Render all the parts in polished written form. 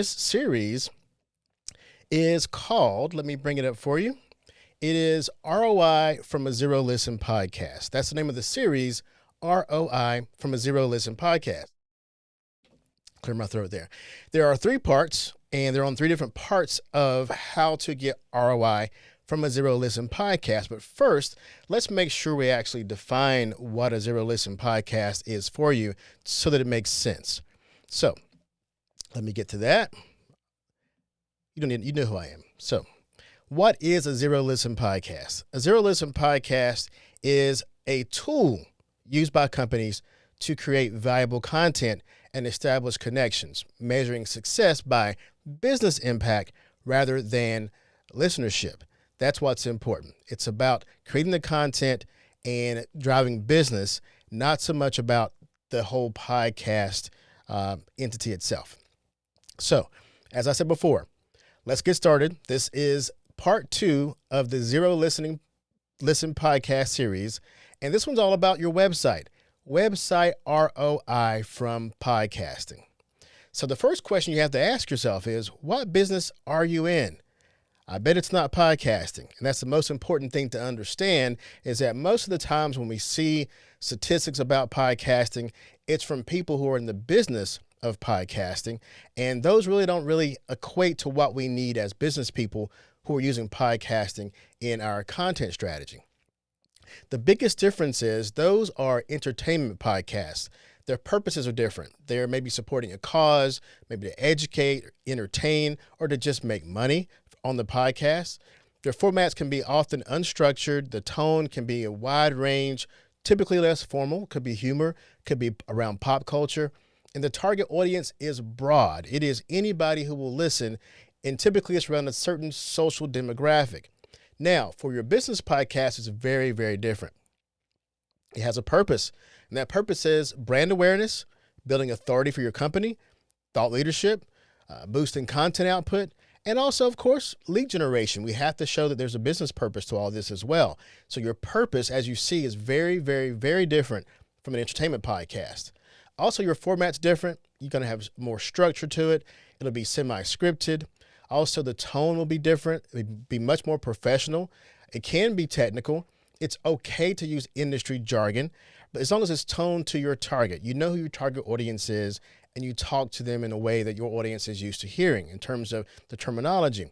This series is called, let me bring it up for you. It is ROI from a Zero Listen podcast. That's the name of the series, ROI from a Zero Listen podcast. Clear my throat there. There are 3 parts, and they're on 3 different parts of how to get ROI from a Zero Listen podcast. But first, let's make sure we actually define what a Zero Listen podcast is for you so that it makes sense. So let me get to that. You know who I am. So what is a Zero Listen podcast? A Zero Listen podcast is a tool used by companies to create valuable content and establish connections, measuring success by business impact rather than listenership. That's what's important. It's about creating the content and driving business, not so much about the whole podcast entity itself. So, as I said before, let's get started. This is part 2 of the Zero Listen podcast series, and this one's all about your website ROI from podcasting. So the first question you have to ask yourself is, what business are you in? I bet it's not podcasting. And that's the most important thing to understand, is that most of the times when we see statistics about podcasting, it's from people who are in the business of podcasting. And those really don't equate to what we need as business people who are using podcasting in our content strategy. The biggest difference is those are entertainment podcasts. Their purposes are different. They're maybe supporting a cause, maybe to educate, entertain, or to just make money on the podcast. Their formats can be often unstructured. The tone can be a wide range, typically less formal, could be humor, could be around pop culture. And the target audience is broad. It is anybody who will listen, and typically it's around a certain social demographic. Now, for your business podcast, it's very, very different. It has a purpose, and that purpose is brand awareness, building authority for your company, thought leadership, boosting content output, and also, of course, lead generation. We have to show that there's a business purpose to all this as well. So your purpose, as you see, is very, very, very different from an entertainment podcast. Also, your format's different. You're going to have more structure to it. It'll be semi-scripted. Also, the tone will be different. It'll be much more professional. It can be technical. It's okay to use industry jargon, but as long as it's toned to your target, you know who your target audience is, and you talk to them in a way that your audience is used to hearing in terms of the terminology.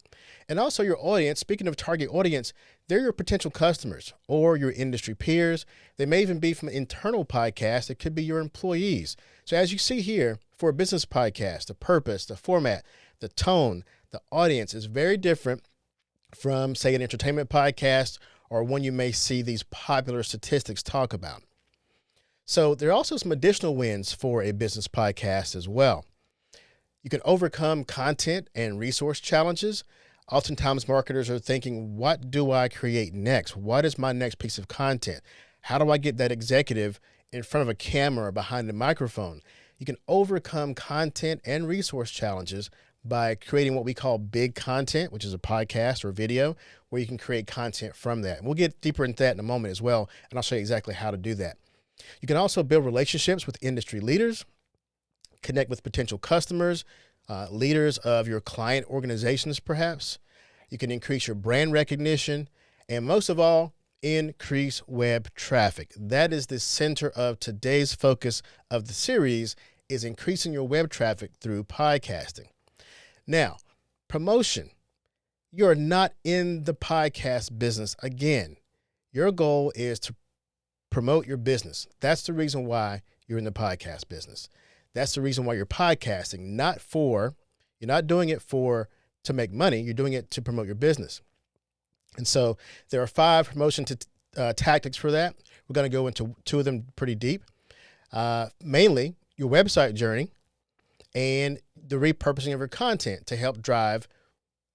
And also your audience, speaking of target audience, they're your potential customers or your industry peers. They may even be from an internal podcast. It could be your employees. So as you see here, for a business podcast, the purpose, the format, the tone, the audience is very different from, say, an entertainment podcast or one you may see these popular statistics talk about. So there are also some additional wins for a business podcast as well. You can overcome content and resource challenges. Oftentimes marketers are thinking, what do I create next? What is my next piece of content? How do I get that executive in front of a camera or behind a microphone? You can overcome content and resource challenges by creating what we call big content, which is a podcast or video, where you can create content from that. And we'll get deeper into that in a moment as well, and I'll show you exactly how to do that. You can also build relationships with industry leaders, connect with potential customers, leaders of your client organizations, perhaps. You can increase your brand recognition, and most of all, increase web traffic. That is the center of today's focus of the series, is increasing your web traffic through podcasting. Now, promotion. You're not in the podcast business. Again, your goal is to promote your business. That's the reason why you're in the podcast business. That's the reason why you're podcasting, you're not doing it to make money. You're doing it to promote your business. And so there are 5 promotion tactics for that. We're going to go into 2 of them pretty deep. Mainly your website journey and the repurposing of your content to help drive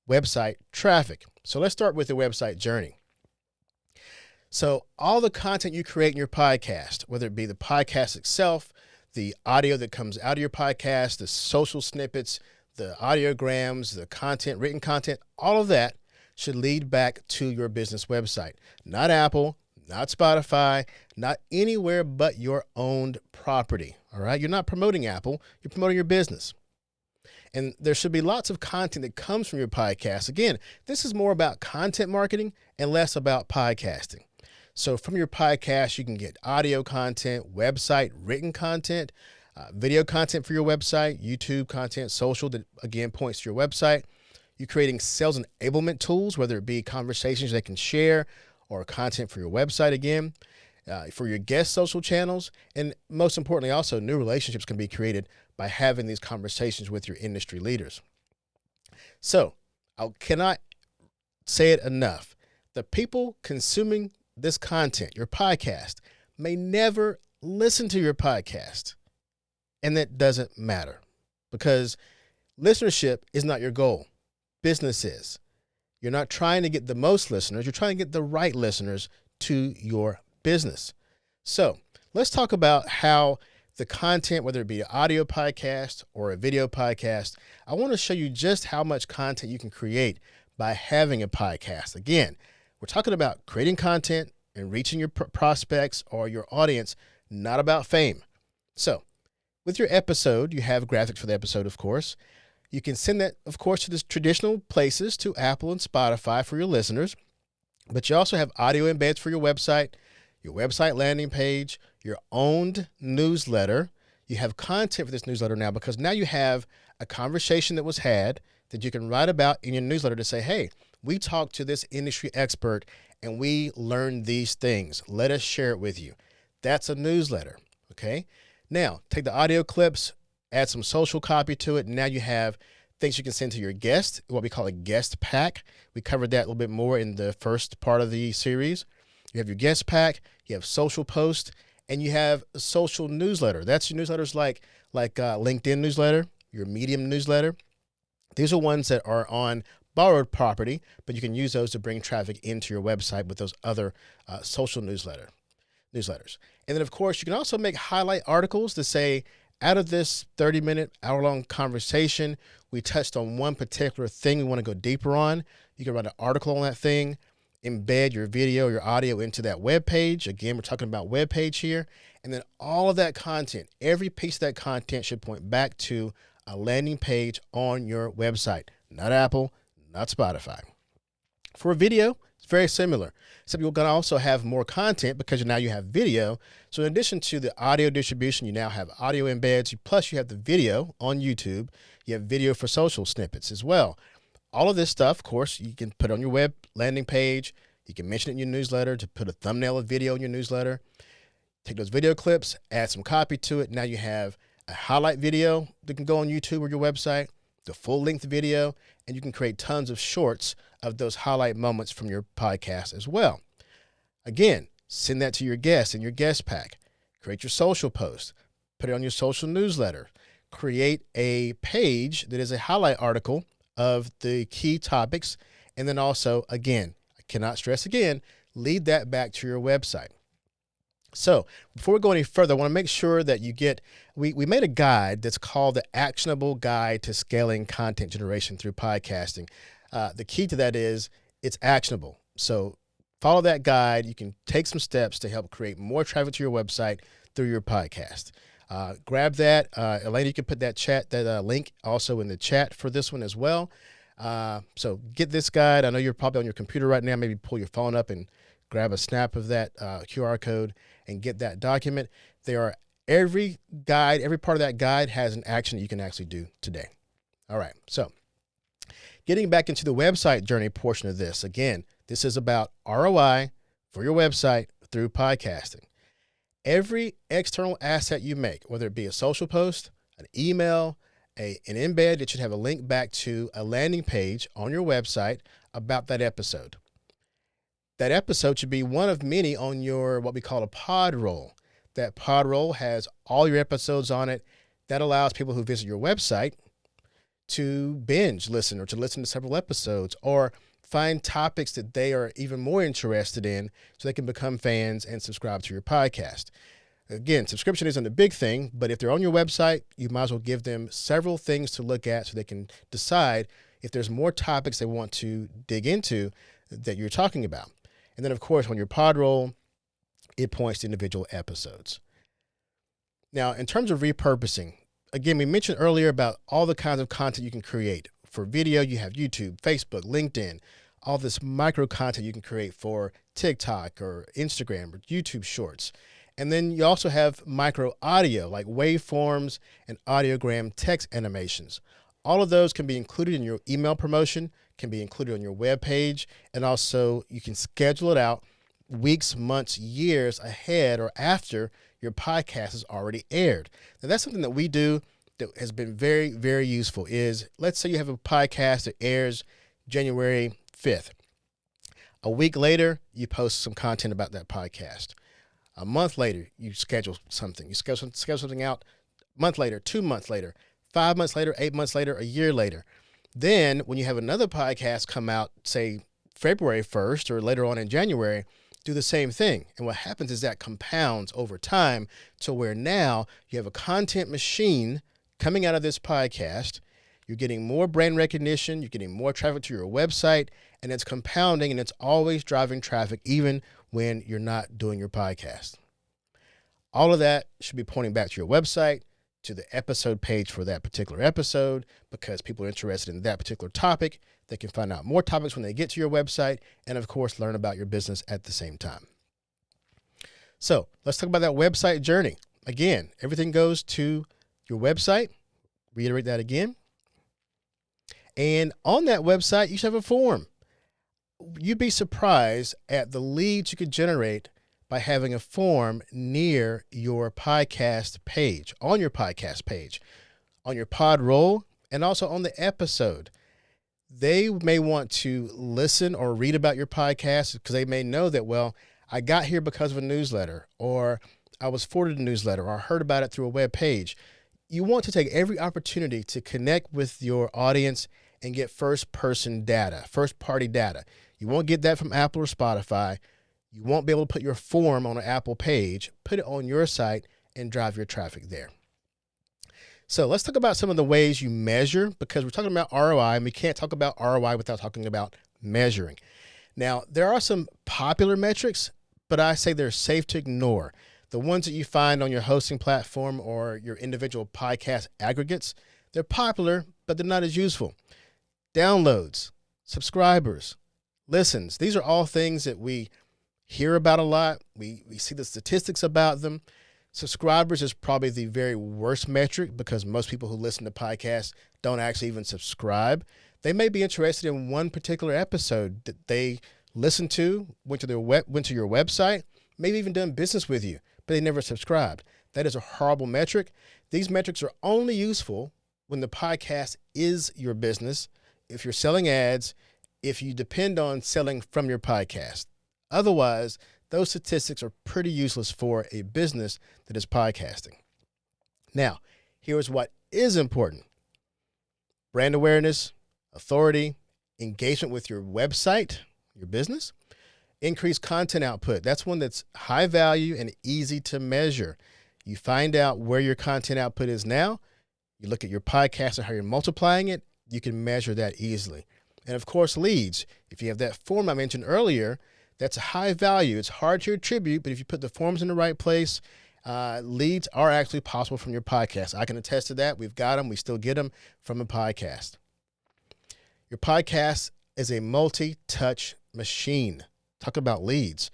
website traffic. So let's start with the website journey. So all the content you create in your podcast, whether it be the podcast itself, the audio that comes out of your podcast, the social snippets, the audiograms, the content, written content, all of that should lead back to your business website. Not Apple, not Spotify, not anywhere but your owned property. All right. You're not promoting Apple, you're promoting your business. And there should be lots of content that comes from your podcast. Again, this is more about content marketing and less about podcasting. So from your podcast, you can get audio content, website, written content, video content for your website, YouTube content, social that again points to your website. You're creating sales enablement tools, whether it be conversations they can share or content for your website again, for your guest social channels. And most importantly, also new relationships can be created by having these conversations with your industry leaders. So I cannot say it enough. The people consuming this content, your podcast, may never listen to your podcast. And that doesn't matter because listenership is not your goal. Business is. You're not trying to get the most listeners. You're trying to get the right listeners to your business. So let's talk about how the content, whether it be an audio podcast or a video podcast, I want to show you just how much content you can create by having a podcast. Again, we're talking about creating content and reaching your prospects or your audience, not about fame. So with your episode, you have graphics for the episode, of course. You can send that, of course, to the traditional places, to Apple and Spotify for your listeners. But you also have audio embeds for your website landing page, your owned newsletter. You have content for this newsletter now because now you have a conversation that was had that you can write about in your newsletter to say, hey, we talked to this industry expert and we learned these things. Let us share it with you. That's a newsletter, okay? Now, take the audio clips, add some social copy to it. And now you have things you can send to your guest, what we call a guest pack. We covered that a little bit more in the first part of the series. You have your guest pack, you have social post, and you have a social newsletter. That's your newsletters like LinkedIn newsletter, your Medium newsletter. These are ones that are on borrowed property, but you can use those to bring traffic into your website with those other social newsletters. And then, of course, you can also make highlight articles to say, out of this 30-minute, hour-long conversation, we touched on one particular thing we want to go deeper on. You can write an article on that thing, embed your video, your audio into that web page. Again, we're talking about web page here. And then all of that content, every piece of that content should point back to a landing page on your website, not Apple, not Spotify. For a video, it's very similar. Except you're going to also have more content because now you have video. So in addition to the audio distribution, you now have audio embeds, plus you have the video on YouTube. You have video for social snippets as well. All of this stuff, of course, you can put on your web landing page. You can mention it in your newsletter to put a thumbnail of video in your newsletter. Take those video clips, add some copy to it. Now you have a highlight video that can go on YouTube or your website, the full-length video, and you can create tons of shorts of those highlight moments from your podcast as well. Again, send that to your guests in your guest pack. Create your social post. Put it on your social newsletter. Create a page that is a highlight article of the key topics. And then also, again, I cannot stress again, lead that back to your website. So before we go any further, I want to make sure that you get, we made a guide that's called the Actionable Guide to Scaling Content Generation Through Podcasting. The key to that is it's actionable. So follow that guide. You can take some steps to help create more traffic to your website through your podcast. Grab that. Elena, you can put that link also in the chat for this one as well. So get this guide. I know you're probably on your computer right now. Maybe pull your phone up and grab a snap of that QR code and get that document. Every part of that guide has an action that you can actually do today. All right. So getting back into the website journey portion of this, again, this is about ROI for your website through podcasting. Every external asset you make, whether it be a social post, an email, an embed, it should have a link back to a landing page on your website about that episode. That episode should be one of many on your, what we call a pod roll. That pod roll has all your episodes on it. That allows people who visit your website to binge listen or to listen to several episodes or find topics that they are even more interested in so they can become fans and subscribe to your podcast. Again, subscription isn't a big thing, but if they're on your website, you might as well give them several things to look at so they can decide if there's more topics they want to dig into that you're talking about. And then, of course, on your pod roll, it points to individual episodes. Now, in terms of repurposing, again, we mentioned earlier about all the kinds of content you can create. For video, you have YouTube, Facebook, LinkedIn, all this micro content you can create for TikTok or Instagram or YouTube Shorts. And then you also have micro audio like waveforms and audiogram text animations. All of those can be included in your email promotion, can be included on your web page, and also you can schedule it out weeks, months, years ahead or after your podcast is already aired. Now, that's something that we do that has been very, very useful is, let's say you have a podcast that airs January 5th. A week later, you post some content about that podcast. A month later, you schedule something. You schedule something out a month later, 2 months later, 5 months later, 8 months later, a year later. Then when you have another podcast come out, say February 1st or later on in January, do the same thing. And what happens is that compounds over time to where now you have a content machine coming out of this podcast. You're getting more brand recognition. You're getting more traffic to your website, and it's compounding, and it's always driving traffic even when you're not doing your podcast. All of that should be pointing back to your website, to the episode page for that particular episode, because people are interested in that particular topic. They can find out more topics when they get to your website, and of course, learn about your business at the same time. So let's talk about that website journey. Again, everything goes to your website. Reiterate that again. And on that website, you should have a form. You'd be surprised at the leads you could generate by having a form near your podcast page, on your podcast page, on your pod roll, and also on the episode. They may want to listen or read about your podcast because they may know that, well, I got here because of a newsletter, or I was forwarded a newsletter, or I heard about it through a web page. You want to take every opportunity to connect with your audience and get first-person data, first-party data. You won't get that from Apple or Spotify. You won't be able to put your form on an Apple page, put it on your site, and drive your traffic there. So let's talk about some of the ways you measure, because we're talking about ROI, and we can't talk about ROI without talking about measuring. Now, there are some popular metrics, but I say they're safe to ignore. The ones that you find on your hosting platform or your individual podcast aggregates, they're popular, but they're not as useful. Downloads, subscribers, listens, these are all things that we hear about a lot. We see the statistics about them. Subscribers is probably the very worst metric because most people who listen to podcasts don't actually even subscribe. They may be interested in one particular episode that they listened to, went to your website, maybe even done business with you, but they never subscribed. That is a horrible metric. These metrics are only useful when the podcast is your business, if you're selling ads, if you depend on selling from your podcast. Otherwise, those statistics are pretty useless for a business that is podcasting. Now, here's what is important. Brand awareness, authority, engagement with your website, your business, increased content output. That's one that's high value and easy to measure. You find out where your content output is now. You look at your podcast and how you're multiplying it. You can measure that easily. And of course, leads. If you have that form I mentioned earlier, that's a high value. It's hard to attribute, but if you put the forms in the right place, leads are actually possible from your podcast. I can attest to that. We've got them. We still get them from a podcast. Your podcast is a multi-touch machine. Talk about leads.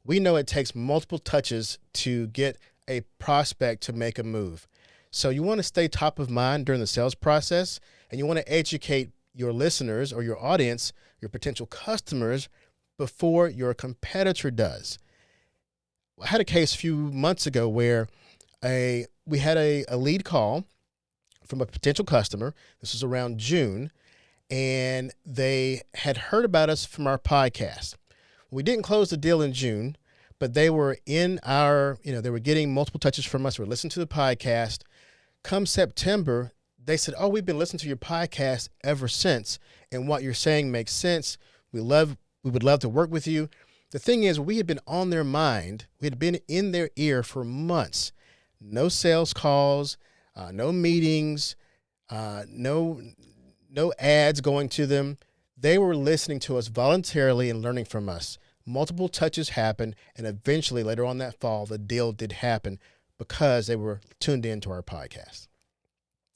We know it takes multiple touches to get a prospect to make a move. So you want to stay top of mind during the sales process, and you want to educate your listeners or your audience, your potential customers, before your competitor does. I had a case a few months ago where we had a lead call from a potential customer. This was around June, and they had heard about us from our podcast. We didn't close the deal in June, but they were in they were getting multiple touches from us. They were listening to the podcast. Come September, they said, "Oh, we've been listening to your podcast ever since, and what you're saying makes sense. We would love to work with you." The thing is, we had been on their mind. We had been in their ear for months. No sales calls, no meetings, no ads going to them. They were listening to us voluntarily and learning from us. Multiple touches happened, and eventually later on that fall, the deal did happen because they were tuned into our podcast.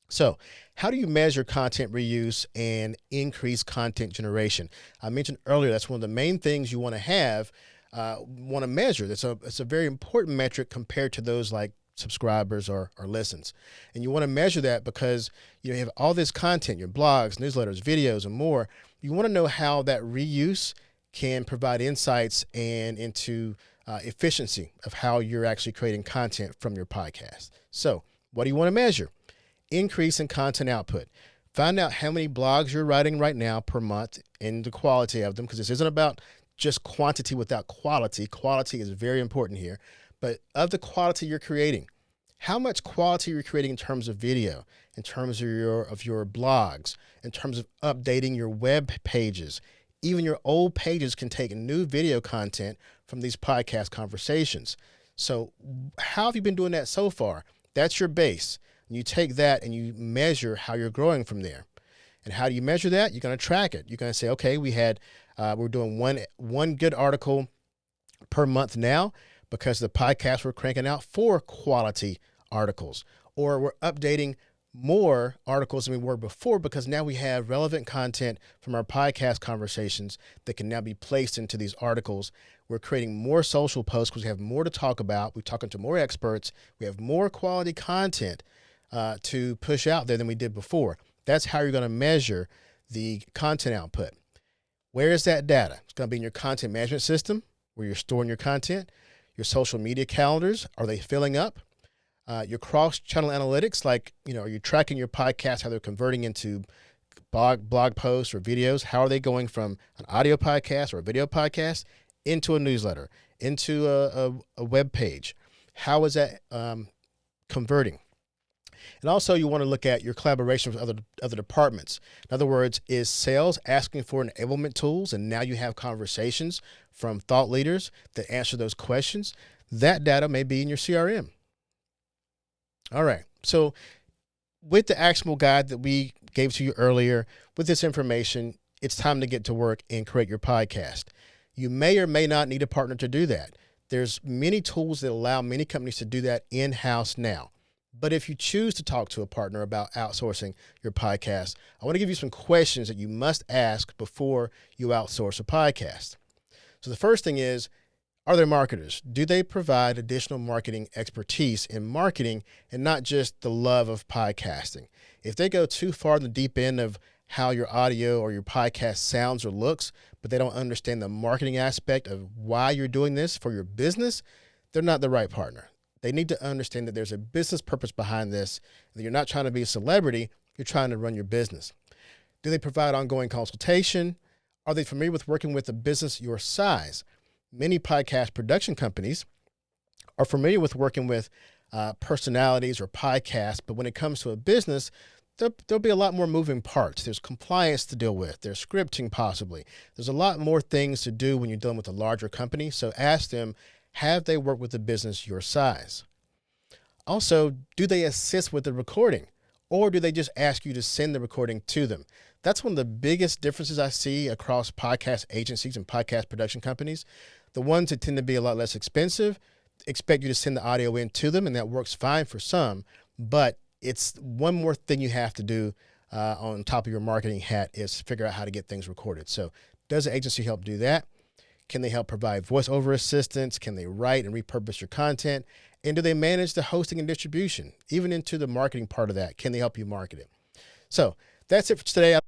So how do you measure content reuse and increase content generation? I mentioned earlier, that's one of the main things you want to have, want to measure. It's a very important metric compared to those like subscribers or listens. And you want to measure that because you have all this content, your blogs, newsletters, videos, and more. You want to know how that reuse can provide insights and into efficiency of how you're actually creating content from your podcast. So what do you want to measure? Increase in content output. Find out how many blogs you're writing right now per month and the quality of them, because this isn't about just quantity without quality. Quality is very important here, but of the quality you're creating, how much quality you're creating in terms of video, in terms of your blogs, in terms of updating your web pages. Even your old pages can take new video content from these podcast conversations. So how have you been doing that so far? That's your base. You take that and you measure how you're growing from there. And how do you measure that? You're going to track it. You're going to say, okay, we're doing one good article per month now because the podcast we're cranking out 4 quality articles, or we're updating more articles than we were before because now we have relevant content from our podcast conversations that can now be placed into these articles. We're creating more social posts because we have more to talk about. We're talking to more experts. We have more quality content to push out there than we did before. That's how you're going to measure the content output. Where is that data? It's going to be in your content management system where you're storing your content. Your social media calendars, are they filling up? Your cross-channel analytics, like, are you tracking your podcast, how they're converting into blog posts or videos? How are they going from an audio podcast or a video podcast into a newsletter, into a web page? How is that converting? And also you want to look at your collaboration with other departments. In other words, is sales asking for enablement tools and now you have conversations from thought leaders that answer those questions? That data may be in your CRM. All right. So with the actionable guide that we gave to you earlier, with this information, it's time to get to work and create your podcast. You may or may not need a partner to do that. There's many tools that allow many companies to do that in-house now. But if you choose to talk to a partner about outsourcing your podcast, I want to give you some questions that you must ask before you outsource a podcast. So the first thing is, are there marketers? Do they provide additional marketing expertise in marketing and not just the love of podcasting? If they go too far in the deep end of how your audio or your podcast sounds or looks, but they don't understand the marketing aspect of why you're doing this for your business, they're not the right partner. They need to understand that there's a business purpose behind this, that you're not trying to be a celebrity, you're trying to run your business. Do they provide ongoing consultation? Are they familiar with working with a business your size? Many podcast production companies are familiar with working with personalities or podcasts, but when it comes to a business, there'll be a lot more moving parts. There's compliance to deal with. There's scripting possibly. There's a lot more things to do when you're dealing with a larger company. So ask them, have they worked with a business your size? Also, do they assist with the recording, or do they just ask you to send the recording to them? That's one of the biggest differences I see across podcast agencies and podcast production companies. The ones that tend to be a lot less expensive expect you to send the audio in to them, and that works fine for some, but it's one more thing you have to do on top of your marketing hat is figure out how to get things recorded. So does the agency help do that? Can they help provide voiceover assistance? Can they write and repurpose your content? And do they manage the hosting and distribution? Even into the marketing part of that, can they help you market it? So that's it for today.